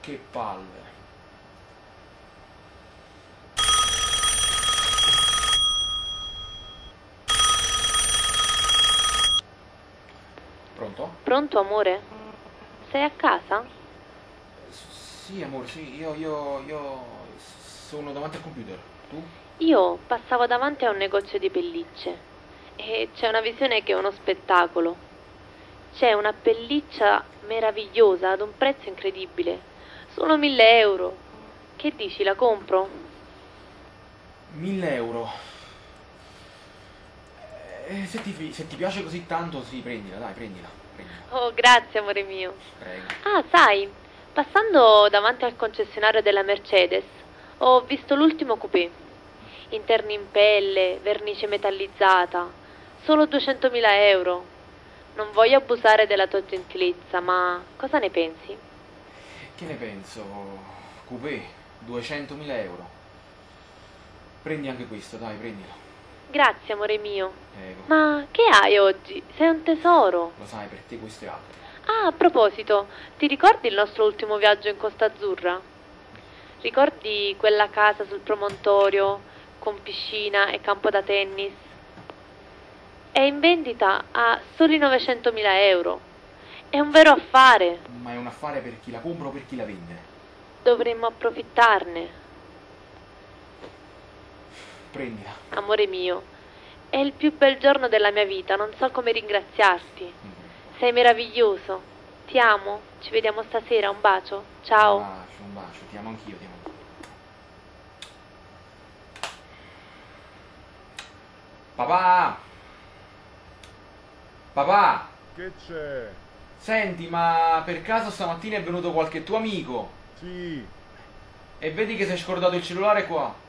Che palle. Pronto? Pronto, amore? Sei a casa? Sì, amore, sì, io sono davanti al computer. Tu? Io passavo davanti a un negozio di pellicce e c'è una visione che è uno spettacolo. C'è una pelliccia meravigliosa ad un prezzo incredibile. Solo 1.000 euro. Che dici, la compro? 1000 euro. Se ti piace così tanto, sì, prendila, dai, prendila. Oh, grazie, amore mio. Prego. Ah, sai, passando davanti al concessionario della Mercedes, ho visto l'ultimo coupé. Interni in pelle, vernice metallizzata, solo 200.000 euro. Non voglio abusare della tua gentilezza, ma cosa ne pensi? Che ne penso? Coupé, 200.000 euro. Prendi anche questo, dai, prendilo. Grazie, amore mio. Prego. Ma che hai oggi? Sei un tesoro. Lo sai, per te questo è altro. Ah, a proposito, ti ricordi il nostro ultimo viaggio in Costa Azzurra? Ricordi quella casa sul promontorio con piscina e campo da tennis? È in vendita a soli 900.000 euro. È un vero affare. Ma è un affare per chi la compra o per chi la vende? Dovremmo approfittarne. Prendila. Amore mio, è il più bel giorno della mia vita, non so come ringraziarti. Sei meraviglioso. Ti amo. Ci vediamo stasera, un bacio. Ciao. Un bacio, ti amo anch'io, ti amo. Papà! Papà! Che c'è? Senti, ma per caso stamattina è venuto qualche tuo amico? Sì, E vedi che si è scordato il cellulare qua?